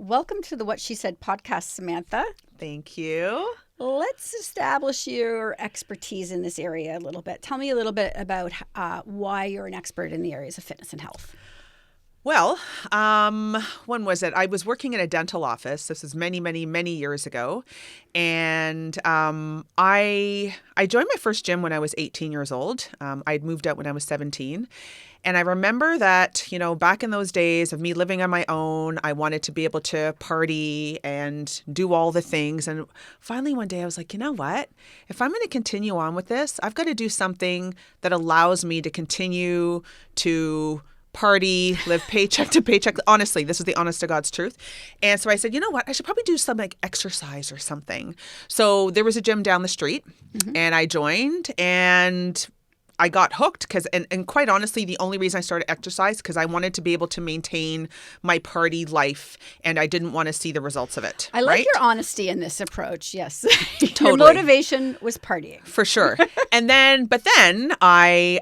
welcome to the What She Said podcast, Samantha. Thank you. Let's establish your expertise in this area a little bit. Tell me a little bit about why you're an expert in the areas of fitness and health. Well, when was it? I was working in a dental office. This is many, many, many years ago. And I joined my first gym when I was 18 years old. I'd moved out when I was 17. And I remember that, back in those days of me living on my own, I wanted to be able to party and do all the things. And finally one day I was like, you know what? If I'm going to continue on with this, I've got to do something that allows me to continue to party, live paycheck to paycheck. Honestly, this is the honest to God's truth. And so I said, you know what? I should probably do some like exercise or something. So there was a gym down the street and I joined and I got hooked because, and quite honestly, the only reason I started exercise because I wanted to be able to maintain my party life and I didn't want to see the results of it. I like your honesty in this approach. Yes. Totally. Your motivation was partying. For sure. But then I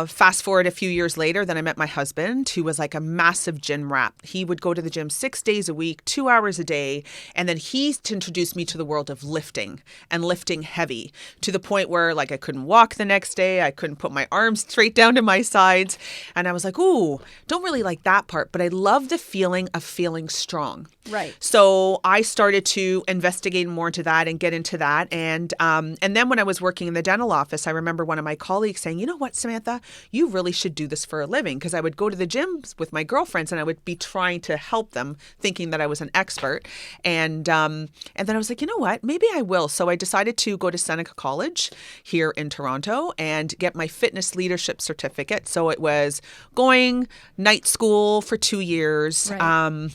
fast forward a few years later, then I met my husband who was like a massive gym rat. He would go to the gym 6 days a week, 2 hours a day. And then he introduced me to the world of lifting and lifting heavy to the point where like I couldn't walk the next day. I couldn't put my arms straight down to my sides. And I was like, ooh, don't really like that part, but I love the feeling of feeling strong. Right. So I started to investigate more into that and get into that. And then when I was working in the dental office, I remember one of my colleagues saying, you know what, Samantha, you really should do this for a living. Because I would go to the gyms with my girlfriends and I would be trying to help them thinking that I was an expert. And then I was like, you know what, maybe I will. So I decided to go to Seneca College here in Toronto and get my fitness leadership certificate. So it was going night school for 2 years. Right.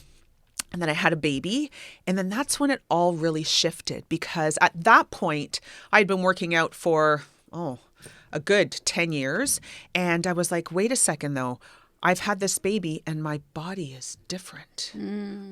And then I had a baby. And then that's when it all really shifted because at that point I'd been working out for, a good 10 years. And I was like, wait a second though. I've had this baby and my body is different.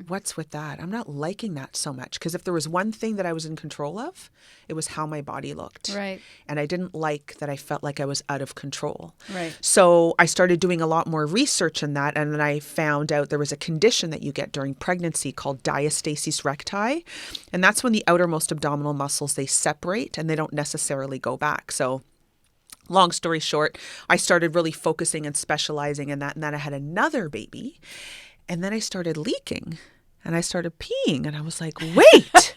What's with that? I'm not liking that so much because if there was one thing that I was in control of, it was how my body looked. Right. And I didn't like that I felt like I was out of control. Right. So I started doing a lot more research in that. And then I found out there was a condition that you get during pregnancy called diastasis recti. And that's when the outermost abdominal muscles, they separate and they don't necessarily go back. So long story short, I started really focusing and specializing in that. And then I had another baby. And then I started leaking and I started peeing. And I was like, wait,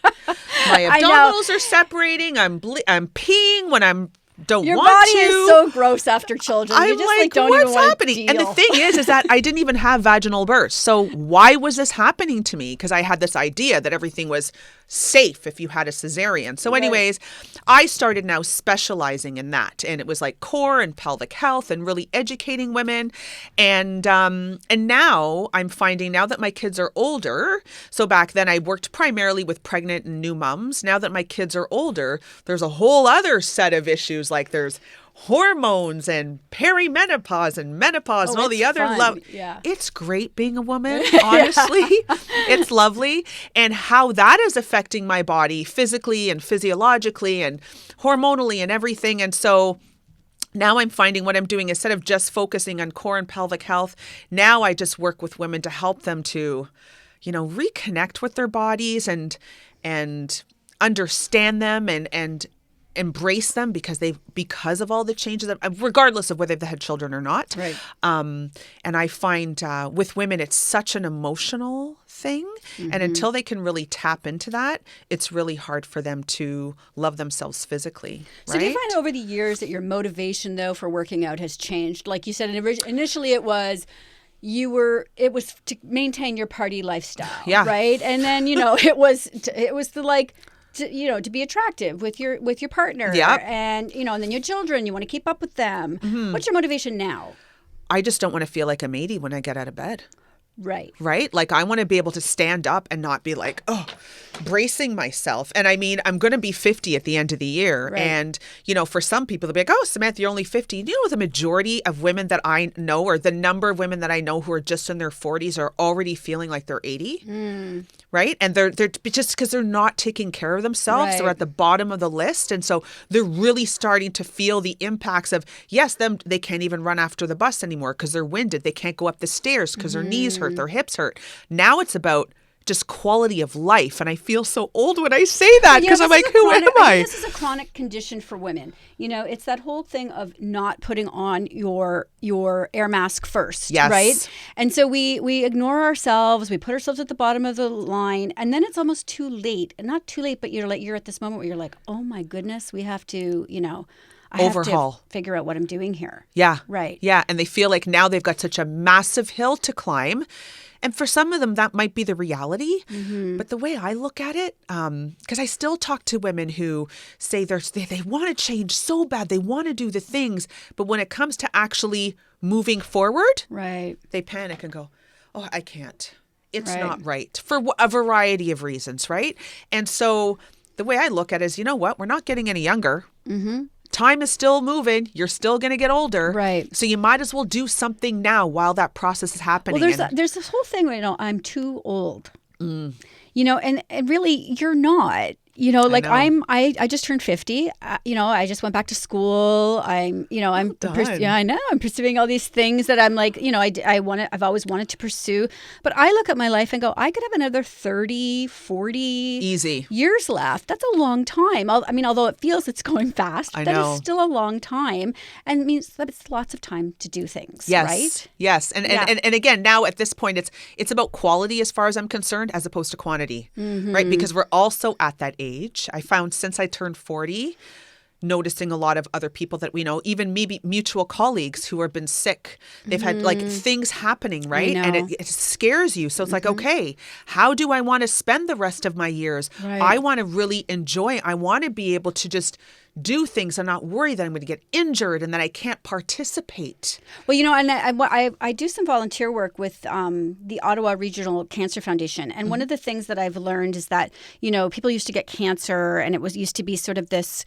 my abdominals are separating. I'm peeing when I'm don't Your want body to. is so gross after children. I'm You just like, don't what's even want happening? to deal. And the thing is that I didn't even have vaginal bursts. So why was this happening to me? Because I had this idea that everything was safe if you had a cesarean. So anyways, I started now specializing in that. And it was like core and pelvic health and really educating women. And now I'm finding now that my kids are older. So back then I worked primarily with pregnant and new moms. Now that my kids are older, there's a whole other set of issues like there's hormones and perimenopause and menopause and all the other love. Yeah. It's great being a woman, honestly. It's lovely. And how that is affecting my body physically and physiologically and hormonally and everything. And so now I'm finding what I'm doing, instead of just focusing on core and pelvic health, now I just work with women to help them to, reconnect with their bodies and understand them and embrace them because of all the changes, regardless of whether they've had children or not. Right. And I find with women, it's such an emotional thing. And until they can really tap into that, it's really hard for them to love themselves physically. So do you find over the years that your motivation, though, for working out has changed? Like you said, initially it was to maintain your party lifestyle. Yeah. Right. And then, it was to be attractive with your partner. Yep. And, and then your children, you want to keep up with them. What's your motivation now? I just don't want to feel like a matey when I get out of bed. Right. Right? Like I want to be able to stand up and not be like, bracing myself. And I mean, I'm going to be 50 at the end of the year. Right. And, for some people, they'll be like, Samantha, you're only 50. The majority of women that I know, or the number of women that I know who are just in their 40s are already feeling like they're 80. Right? And they're just because they're not taking care of themselves. Right. They're at the bottom of the list. And so they're really starting to feel the impacts of, yes, they can't even run after the bus anymore because they're winded. They can't go up the stairs because their knees hurt, their hips hurt. Now it's about just quality of life. And I feel so old when I say that because I'm like, who am I I? think this is a chronic condition for women. You know, it's that whole thing of not putting on your air mask first, Yes. right? And so we ignore ourselves, we put ourselves at the bottom of the line, and then it's almost too late. And not too late, but you're at this moment where you're like, oh my goodness, we have to, I Overhaul. have to figure out what I'm doing here. Yeah. Right. Yeah. And they feel like now they've got such a massive hill to climb. And for some of them, that might be the reality. Mm-hmm. But the way I look at it, because I still talk to women who say they want to change so bad. They want to do the things. But when it comes to actually moving forward, Right. they panic and go, oh, I can't. It's Right. not right for a variety of reasons, right? And so the way I look at it is, you know what? We're not getting any younger. Mm-hmm. Time is still moving. You're still going to get older. Right. So you might as well do something now while that process is happening. Well, there's this whole thing where, I'm too old. And really you're not. Like know. I just turned 50. I just went back to school. I'm done. I know. I'm pursuing all these things that I'm like, I've always wanted to pursue. But I look at my life and go, I could have another 30, 40 Easy. years left. That's a long time. Although it feels it's going fast, I that know. is still a long time, and it means that it's lots of time to do things. Yes. Right? Yes. And again, now at this point, it's about quality as far as I'm concerned, as opposed to quantity, right? Because we're also at that age. I found since I turned 40, noticing a lot of other people that we know, even maybe mutual colleagues who have been sick. They've had like things happening, right? And it scares you. So it's like, okay, how do I want to spend the rest of my years? Right. I want to really enjoy. I want to be able to just do things and not worry that I'm going to get injured and that I can't participate. Well, and I do some volunteer work with the Ottawa Regional Cancer Foundation. And one of the things that I've learned is that, people used to get cancer and it used to be sort of this,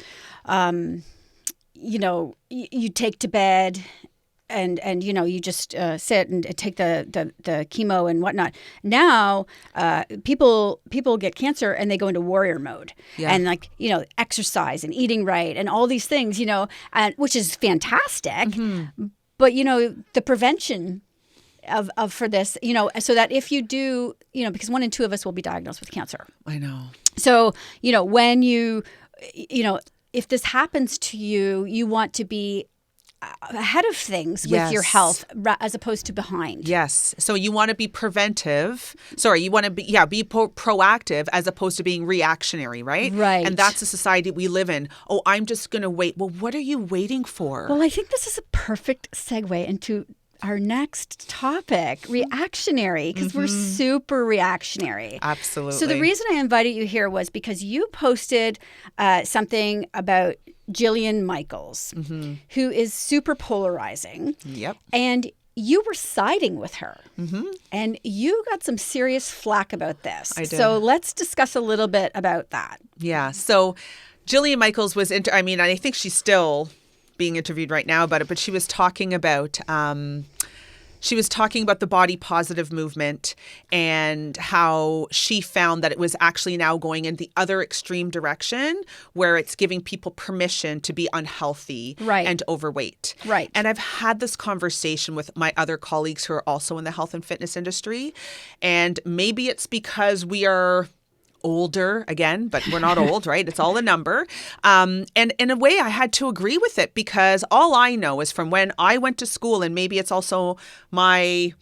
you take to bed and you just sit and take the chemo and whatnot. Now people get cancer and they go into warrior mode. Yeah. And exercise and eating right and all these things, and which is fantastic. But the prevention of for this, so that if you do, because 1 in 2 of us will be diagnosed with cancer. I know. So when if this happens to you, you want to be ahead of things with your Yes. health as opposed to behind. Yes. So you want to be preventive. Sorry, you want to be proactive as opposed to being reactionary, right? Right. And that's the society we live in. Oh, I'm just going to wait. Well, what are you waiting for? Well, I think this is a perfect segue into our next topic, reactionary, because we're super reactionary. Absolutely. So the reason I invited you here was because you posted something about Jillian Michaels, who is super polarizing. Yep. And you were siding with her. And you got some serious flack about this. I did. So let's discuss a little bit about that. Yeah. So Jillian Michaels was, I think she's still being interviewed right now about it, but she was talking about the body positive movement and how she found that it was actually now going in the other extreme direction where it's giving people permission to be unhealthy Right. and overweight. Right. And I've had this conversation with my other colleagues who are also in the health and fitness industry. And maybe it's because we are older again, but we're not old, right? It's all a number. And in a way, I had to agree with it because all I know is from when I went to school, and maybe it's also my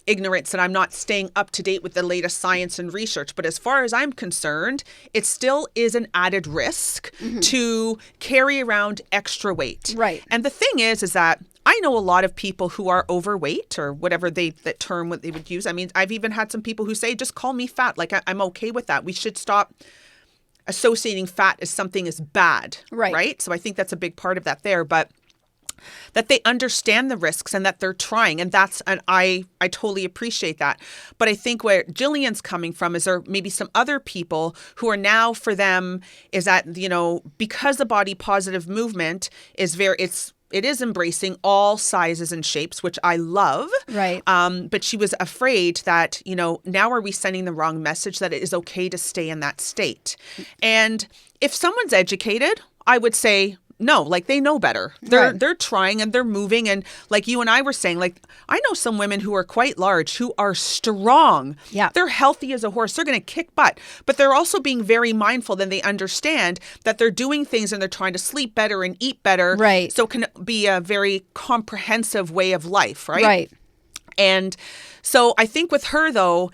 ignorance that I'm not staying up to date with the latest science and research. But as far as I'm concerned, it still is an added risk to carry around extra weight. Right. And the thing is that I know a lot of people who are overweight or whatever that term what they would use. I mean, I've even had some people who say, just call me fat. Like I'm okay with that. We should stop associating fat as something as bad. Right. Right. So I think that's a big part of that there. But that they understand the risks and that they're trying. And I totally appreciate that. But I think where Jillian's coming from is there maybe some other people who are now for them is that, because the body positive movement is it is embracing all sizes and shapes, which I love. Right. But she was afraid that, now are we sending the wrong message that it is okay to stay in that state? And if someone's educated, I would say, No, like they know better. They're Right. trying and they're moving. And like you and I were saying, like I know some women who are quite large who are strong. Yeah. They're healthy as a horse. They're going to kick butt. But they're also being very mindful. Then they understand that they're doing things and they're trying to sleep better and eat better. Right. So it can be a very comprehensive way of life, right? Right. And so I think with her, though,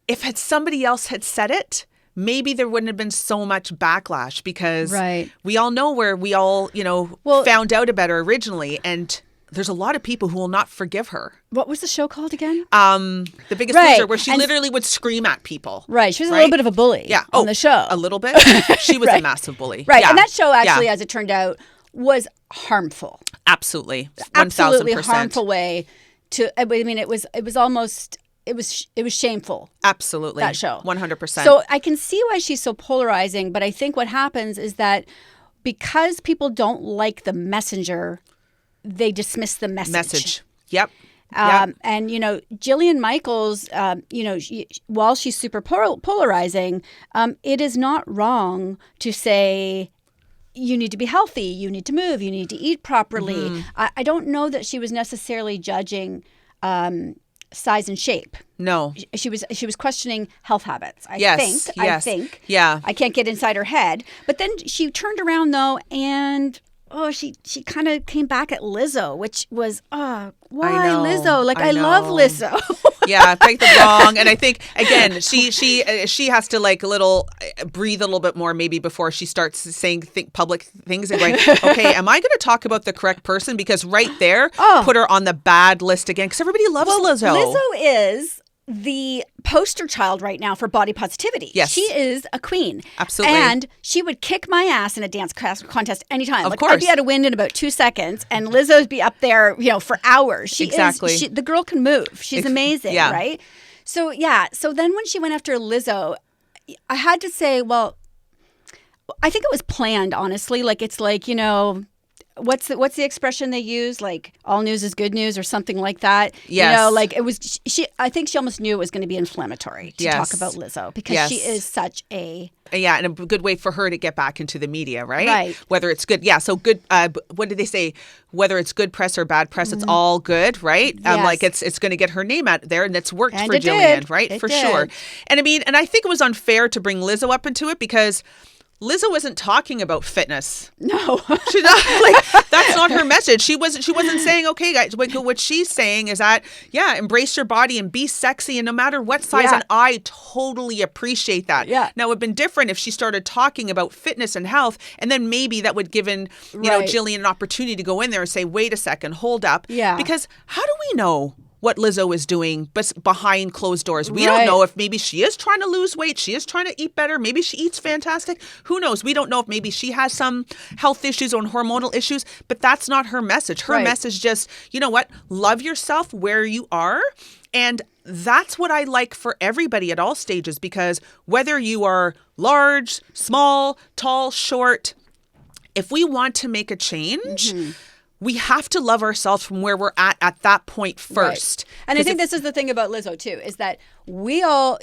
if somebody else had said it, maybe there wouldn't have been so much backlash because Right. we all know where we all, Well- found out about her originally. And there's a lot of people who will not forgive her. What was the show called again? The Biggest Right. Loser, where she And- literally would scream at people. Right. She was a right? little bit of a bully Yeah. on the show. A little bit. She was a Right. massive bully. Right. Yeah. And that show actually, Yeah. as it turned out, was harmful. Absolutely. Absolutely 1000%. harmful way to, I mean, it was almost, it was shameful. Absolutely. That show. 100%. So I can see why she's so polarizing, but I think what happens is that because people don't like the messenger, they dismiss the message. Yep. And, Jillian Michaels, while she's super polarizing, it is not wrong to say, you need to be healthy, you need to move, you need to eat properly. Mm-hmm. I don't know that she was necessarily judging size and shape. No. She was questioning health habits. I Yes, think. yes. I think. Yeah. I can't get inside her head. But then she turned around though, and she kind of came back at Lizzo, which was why know, Lizzo? Like I I love know. Lizzo. Yeah, take the wrong. And I think again, she has to like breathe a little bit more maybe before she starts saying public things and going, okay, am I going to talk about the correct person? Because right there, put her on the bad list again. Because everybody loves Lizzo. Lizzo is the poster child right now for body positivity. Yes. She is a queen. Absolutely. And she would kick my ass in a dance contest anytime. Of I'd course. be able to win in about 2 seconds, and Lizzo'd be up there, for hours. Exactly. The girl can move. She's amazing, yeah. right? So, yeah. So then when she went after Lizzo, I had to say, well, I think it was planned, honestly. Like, it's like, what's the expression they use? Like, all news is good news or something like that. Yes. Like it was, I think she almost knew it was going to be inflammatory to Yes. talk about Lizzo because Yes. she is such a... Yeah, and a good way for her to get back into the media, right? Right. Whether it's good. Yeah, so good. What did they say? Whether it's good press or bad press, it's all good, right? Yes. Like it's going to get her name out there, and it's worked And for it Jillian, did. right? It For did. sure. And I mean, and I think it was unfair to bring Lizzo up into it because Lizzo wasn't talking about fitness. No. She's not, that's not her message. She wasn't saying, okay, guys, what she's saying is that, embrace your body and be sexy and no matter what size. Yeah. And I totally appreciate that. Yeah. Now, it would have been different if she started talking about fitness and health, and then maybe that would given, Right. Jillian an opportunity to go in there and say, wait a second, hold up. Yeah. Because how do we know what Lizzo is doing behind closed doors? We Right. don't know if maybe she is trying to lose weight. She is trying to eat better. Maybe she eats fantastic. Who knows? We don't know if maybe she has some health issues or hormonal issues, but that's not her message. Her Right. message just, you know what? Love yourself where you are. And that's what I like for everybody at all stages, because whether you are large, small, tall, short, if we want to make a change, we have to love ourselves from where we're at that point first. Right. And I think this is the thing about Lizzo too, is that we all,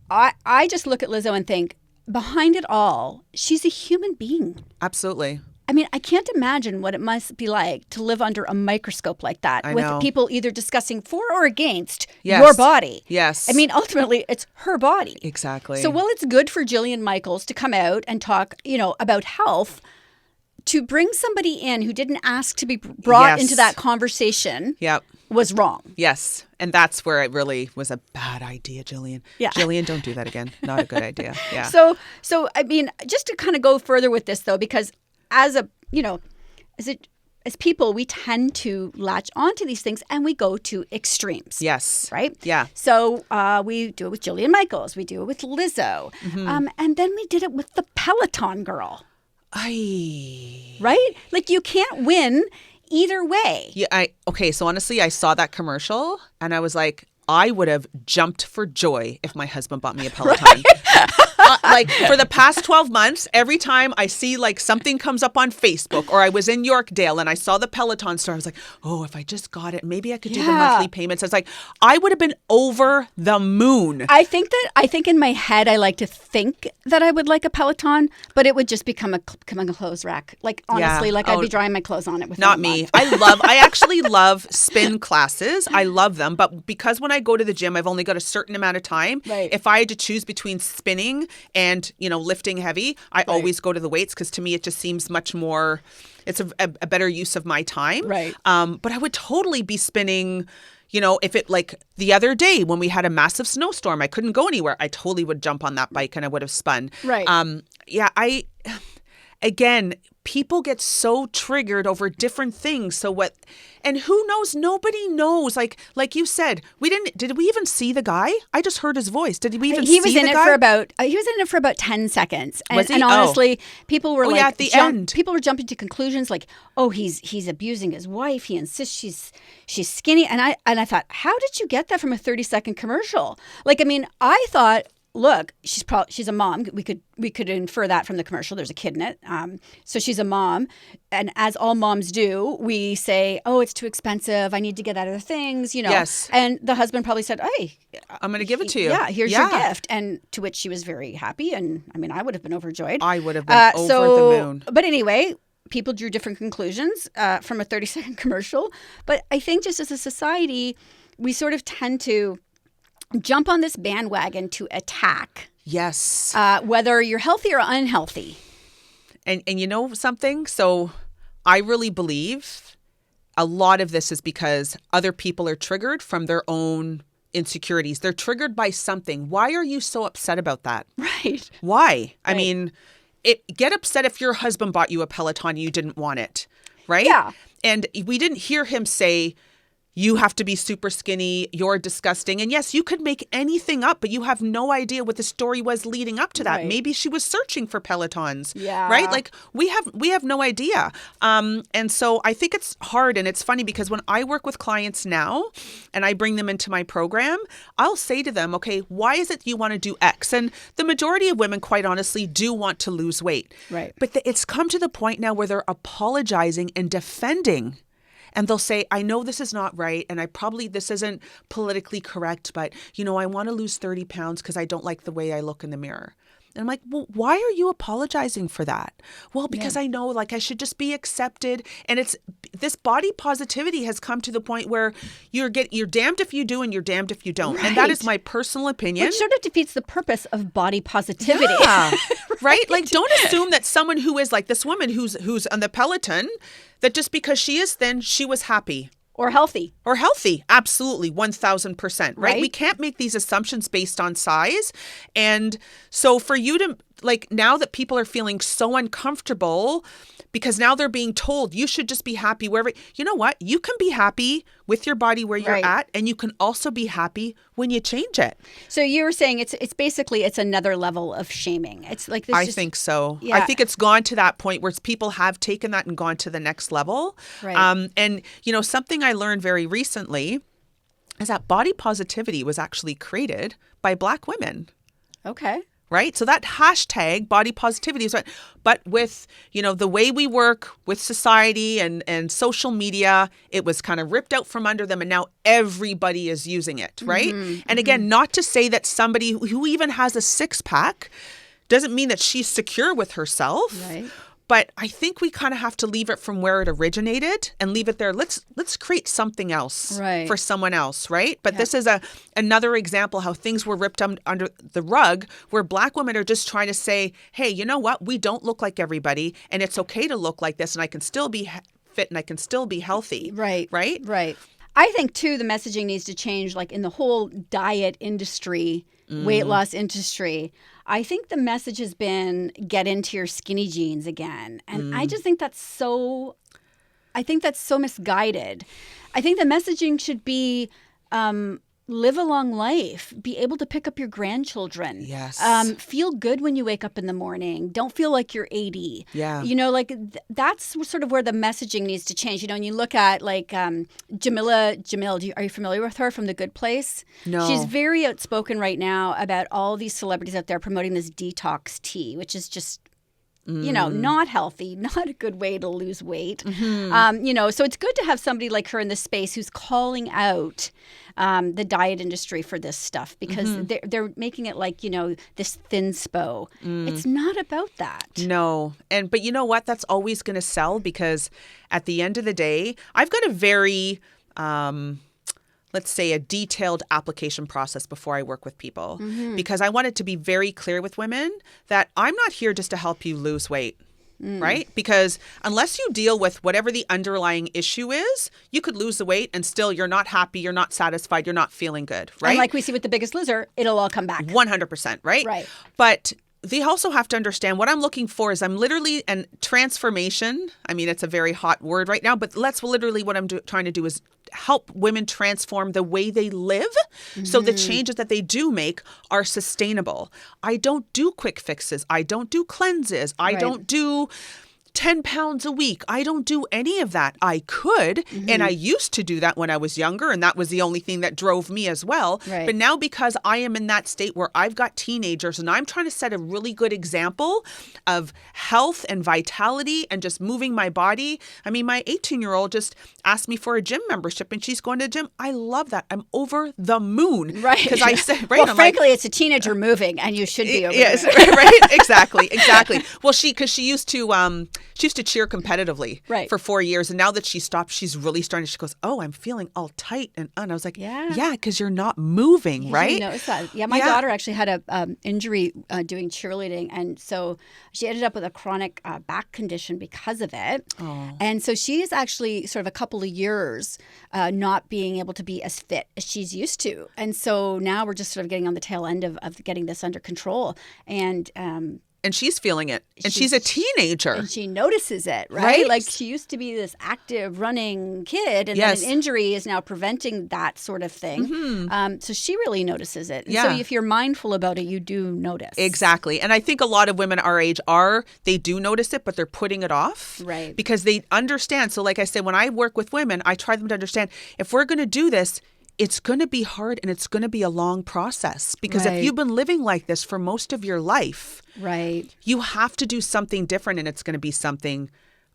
I just look at Lizzo and think, behind it all, she's a human being. Absolutely. I mean, I can't imagine what it must be like to live under a microscope like that I with know. people either discussing for or against Yes. your body. Yes. I mean, ultimately, it's her body. Exactly. So while it's good for Jillian Michaels to come out and talk, about health, to bring somebody in who didn't ask to be brought Yes. into that conversation Yep. was wrong. Yes. And that's where it really was a bad idea, Jillian. Yeah. Jillian, don't do that again. Not a good idea. Yeah. So I mean, just to kind of go further with this though, because as people, we tend to latch onto these things and we go to extremes. Yes. Right? Yeah. So we do it with Jillian Michaels. We do it with Lizzo. And then we did it with the Peloton girl. Right? Like you can't win either way. Yeah. Okay. So honestly, I saw that commercial and I was like, I would have jumped for joy if my husband bought me a Peloton. like for the past 12 months, every time I see like something comes up on Facebook, or I was in Yorkdale and I saw the Peloton store, I was like, oh, if I just got it, maybe I could do the monthly payments. It's like, I would have been over the moon. I think in my head, I like to think that I would like a Peloton, but it would just become a clothes rack. Like, honestly, I'd be drying my clothes on it within Not a me. month. I actually love spin classes. I love them. But because when I go to the gym, I've only got a certain amount of time. Right. If I had to choose between spinning and, lifting heavy, I always go to the weights, because to me, it just seems much more, it's a better use of my time. Right. But I would totally be spinning. If it, like the other day when we had a massive snowstorm, I couldn't go anywhere, I totally would jump on that bike and I would have spun. Right. Again, people get so triggered over different things. And who knows? Nobody knows. Like you said, did we even see the guy? I just heard his voice. Did we even see the guy? He was in it for about 10 seconds. Was he? And honestly, people were at the end. People were jumping to conclusions like, oh, he's abusing his wife. He insists she's skinny. And I thought, how did you get that from a 30-second commercial? Like, I mean, I thought, look, she's a mom. We could infer that from the commercial. There's a kid in it. So she's a mom. And as all moms do, we say, oh, it's too expensive. I need to get other things, Yes. And the husband probably said, hey, I'm going to give it to you. Yeah, here's your gift. And to which she was very happy. And I mean, I would have been overjoyed. I would have been over the moon. But anyway, people drew different conclusions from a 30-second commercial. But I think just as a society, we sort of tend to jump on this bandwagon to attack. Yes. Whether you're healthy or unhealthy. And you know something? So I really believe a lot of this is because other people are triggered from their own insecurities. They're triggered by something. Why are you so upset about that? Right. Why? Right. I mean, get upset if your husband bought you a Peloton and you didn't want it, right? Yeah. And we didn't hear him say, you have to be super skinny, you're disgusting. And yes, you could make anything up, but you have no idea what the story was leading up to that. Right. Maybe she was searching for Pelotons. Yeah. Right? Like we have no idea. And so I think it's hard, and it's funny because when I work with clients now and I bring them into my program, I'll say to them, okay, why is it you want to do X? And the majority of women, quite honestly, do want to lose weight. Right. But it's come to the point now where they're apologizing and defending. And they'll say, I know this is not right, and this isn't politically correct, but, I want to lose 30 pounds because I don't like the way I look in the mirror. And I'm like, well, why are you apologizing for that? Well, because I know, like, I should just be accepted. And it's this body positivity has come to the point where you're damned if you do and you're damned if you don't. Right. And that is my personal opinion. Which sort of defeats the purpose of body positivity. Yeah. Right? Like, don't assume that someone who is like this woman who's on the Peloton, that just because she is thin, she was happy. Or healthy. Or healthy. Absolutely. 1,000%. Right? We can't make these assumptions based on size. And so for you to, like, now that people are feeling so uncomfortable because now they're being told you should just be happy wherever, you know what? You can be happy with your body where you're at, and you can also be happy when you change it. So you were saying it's basically another level of shaming. It's like this. I think so. Yeah. I think it's gone to that point where people have taken that and gone to the next level. Right. And something I learned very recently is that body positivity was actually created by Black women. Okay. Right? So that hashtag body positivity is right. But with, the way we work with society and social media, it was kind of ripped out from under them. And now everybody is using it. Right. Mm-hmm, and again, not to say that somebody who even has a 6-pack doesn't mean that she's secure with herself. Right. But I think we kind of have to leave it from where it originated and leave it there. Let's create something else for someone else, right? But this is another example how things were ripped under the rug, where Black women are just trying to say, hey, you know what? We don't look like everybody, and it's okay to look like this, and I can still be fit and I can still be healthy. Right. Right? Right. I think, too, the messaging needs to change, like in the whole diet industry, weight loss industry. I think the message has been get into your skinny jeans again. And I just think that's so misguided. I think the messaging should be live a long life, be able to pick up your grandchildren. Yes. Feel good when you wake up in the morning. Don't feel like you're 80. Yeah. You know, like that's sort of where the messaging needs to change. You know, and you look at like Jamila Jamil, are you familiar with her from The Good Place? No. She's very outspoken right now about all these celebrities out there promoting this detox tea, which is just, you know, not healthy, not a good way to lose weight. You know, so it's good to have somebody like her in this space who's calling out the diet industry for this stuff, because they're making it like, you know, this thin spo. It's not about that. No. But you know what? That's always going to sell, because at the end of the day, I've got a very, let's say, a detailed application process before I work with people, because I want it to be very clear with women that I'm not here just to help you lose weight. Right? Because unless you deal with whatever the underlying issue is, you could lose the weight and still you're not happy, you're not satisfied, you're not feeling good, right? And like we see with The Biggest Loser, it'll all come back. 100%, right? Right. But they also have to understand what I'm looking for is I'm literally, and transformation, I mean, it's a very hot word right now, but that's literally what I'm trying to do is help women transform the way they live so the changes that they do make are sustainable. I don't do quick fixes. I don't do cleanses. I don't do 10 pounds a week. I don't do any of that. I could, and I used to do that when I was younger, and that was the only thing that drove me as well. Right. But now, because I am in that state where I've got teenagers and I'm trying to set a really good example of health and vitality and just moving my body. I mean, my 18-year-old just asked me for a gym membership and she's going to the gym. I love that. I'm over the moon. Right. Because I said, right. Well, I'm frankly, it's a teenager moving, and you should be over yes, the moon. right. Exactly. Well, because she used to cheer competitively for 4 years. And now that she stopped, she's really starting. She goes, oh, I'm feeling all tight. And I was like, yeah, because you're not moving, right? You notice that. Yeah, my daughter actually had a injury doing cheerleading. And so she ended up with a chronic back condition because of it. Oh. And so she is actually sort of a couple of years not being able to be as fit as she's used to. And so now we're just sort of getting on the tail end of getting this under control. And she's feeling it. And she's a teenager. And she notices it, right? Like she used to be this active running kid, and then an injury is now preventing that sort of thing. So she really notices it. And so if you're mindful about it, you do notice. Exactly. And I think a lot of women our age they do notice it, but they're putting it off. Right. Because they understand. So like I said, when I work with women, I try them to understand, if we're going to do this, it's going to be hard and it's going to be a long process, because if you've been living like this for most of your life, you have to do something different, and it's going to be something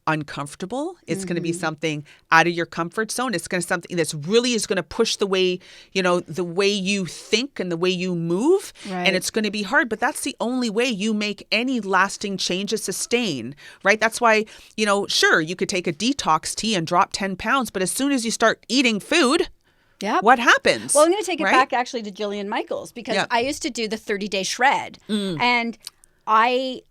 uncomfortable. It's going to be something out of your comfort zone. It's going to be something that's really is going to push the way, the way you think and the way you move. And it's going to be hard, but that's the only way you make any lasting changes sustain, right? That's why, sure, you could take a detox tea and drop 10 pounds, but as soon as you start eating food, what happens? Well, I'm going to take it back actually to Jillian Michaels, because I used to do the 30-day shred. And I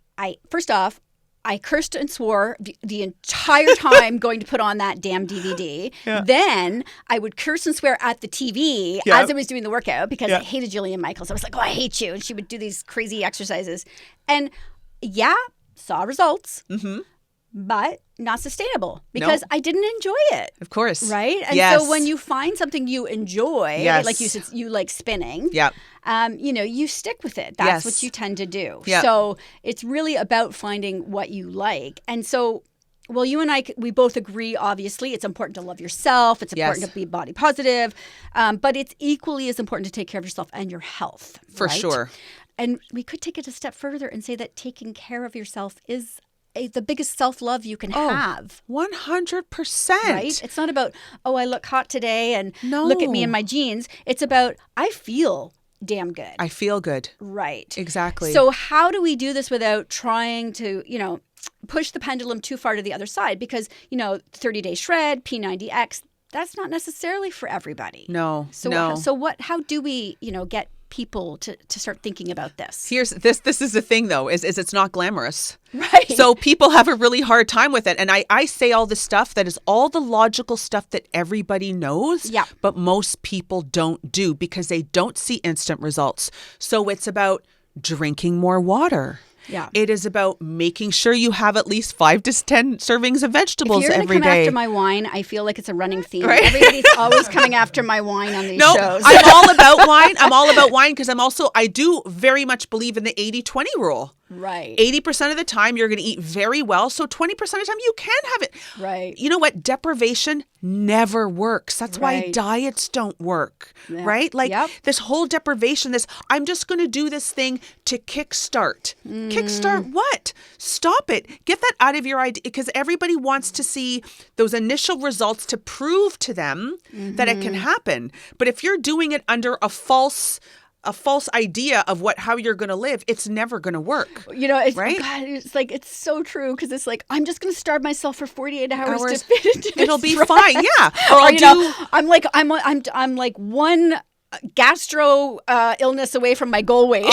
first off, I cursed and swore the entire time going to put on that damn DVD. Then I would curse and swear at the TV as I was doing the workout, because I hated Jillian Michaels. I was like, oh, I hate you. And she would do these crazy exercises. And saw results. But not sustainable, because I didn't enjoy it. Of course. Right? And so when you find something you enjoy, like you said, you like spinning, you stick with it. That's what you tend to do. So it's really about finding what you like. And so, well, you and I, we both agree, obviously, it's important to love yourself. It's important to be body positive. But it's equally as important to take care of yourself and your health. For sure. And we could take it a step further and say that taking care of yourself is the biggest self-love you can have. 100%. Right? It's not about, oh, I look hot today and look at me in my jeans. It's about, I feel damn good. I feel good. Right. Exactly. So how do we do this without trying to, push the pendulum too far to the other side? Because, 30-day shred, P90X, that's not necessarily for everybody. No. How do we, get people to start thinking about this? This is the thing, though, is it's not glamorous. Right. So people have a really hard time with it. And I say all the stuff that is all the logical stuff that everybody knows, but most people don't do, because they don't see instant results. So it's about drinking more water. Yeah. It is about making sure you have at least 5 to 10 servings of vegetables If you're every going to come day. after my wine, I feel like it's a running theme. Right? Everybody's always coming after my wine on these No, shows. I'm all about wine. I'm all about wine because I do very much believe in the 80-20 rule. Right. 80% of the time you're going to eat very well. So 20% of the time you can have it. Right. You know what? Deprivation never works. That's why Right. diets don't work. Yeah. Right? Like Yep. this whole deprivation, I'm just going to do this thing to kickstart. Kickstart what? Stop it. Get that out of your idea because everybody wants to see those initial results to prove to them that it can happen. But if you're doing it under a false idea of how you're going to live, it's never going to work. You know, it's, Right? God, it's like, it's so true because it's like, I'm just going to starve myself for 48 hours to fit into It'll this be ride. fine. Yeah. Or I'll you do. know, I'm like one gastro illness away from my goal weight.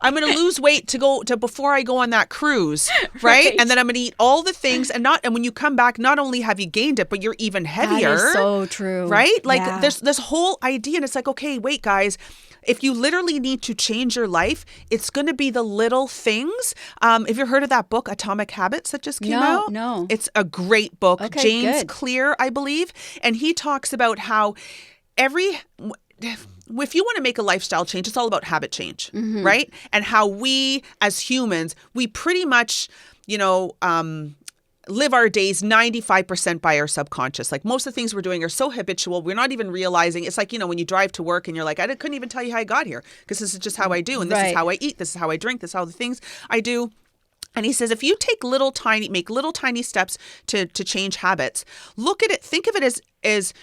I'm going to lose weight to before I go on that cruise, right? Right. And then I'm going to eat all the things and when you come back, not only have you gained it, but you're even heavier. That is so true. Right? Like Yeah. there's this whole idea and it's like, okay, wait guys, if you literally need to change your life, it's going to be the little things. Have you heard of that book, Atomic Habits, that just came out? No. It's a great book. Okay, James good. Clear, I believe. And he talks about how if you want to make a lifestyle change, it's all about habit change, right? And how we as humans, we pretty much, live our days 95% by our subconscious. Like most of the things we're doing are so habitual, we're not even realizing. It's like, when you drive to work and you're like, I couldn't even tell you how I got here because this is just how I do. And this is Right. how I eat. This is how I drink. This is how the things I do. And he says, if you make little tiny steps to change habits, look at it, think of it as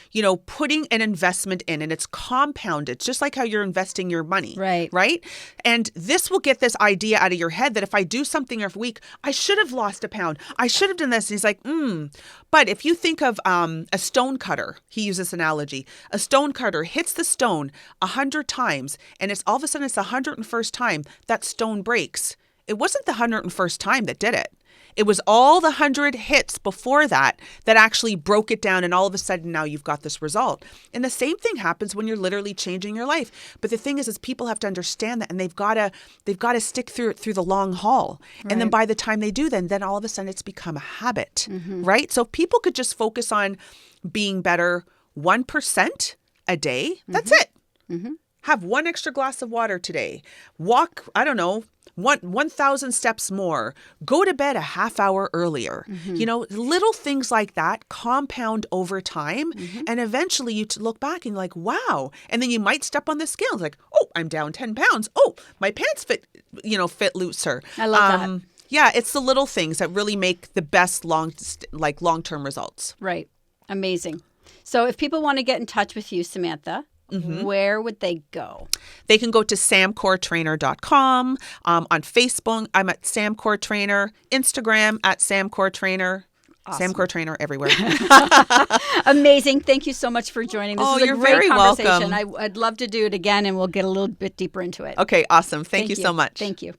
putting an investment in and it's compounded, just like how you're investing your money. Right. Right. And this will get this idea out of your head that if I do something every week, I should have lost a pound. I should have done this. And he's like, But if you think of a stone cutter, he uses this analogy, a stone cutter hits the stone 100 times and it's all of a sudden it's the 101st time that stone breaks. It wasn't the 101st time that did it. It was all the 100 hits before that actually broke it down. And all of a sudden now you've got this result. And the same thing happens when you're literally changing your life. But the thing is people have to understand that and they've got to stick through it through the long haul. Right. And then by the time they do, then all of a sudden it's become a habit, right? So if people could just focus on being better 1% a day, that's it. Have one extra glass of water today. Walk, 1,000 steps more. Go to bed a half hour earlier. Little things like that compound over time. And eventually you look back and you're like, wow. And then you might step on the scales like, oh, I'm down 10 pounds. Oh, my pants fit looser. I love that. Yeah, it's the little things that really make the best long-term results. Right. Amazing. So if people want to get in touch with you, Samantha, where would they go? They can go to samcoretrainer.com. On Facebook, I'm at Samcore Trainer. Instagram at Samcore Trainer. Awesome. Samcore Trainer everywhere. Amazing. Thank you so much for joining. This is a you're great very conversation. welcome. I'd love to do it again and we'll get a little bit deeper into it. Okay, awesome. Thank you so much. Thank you.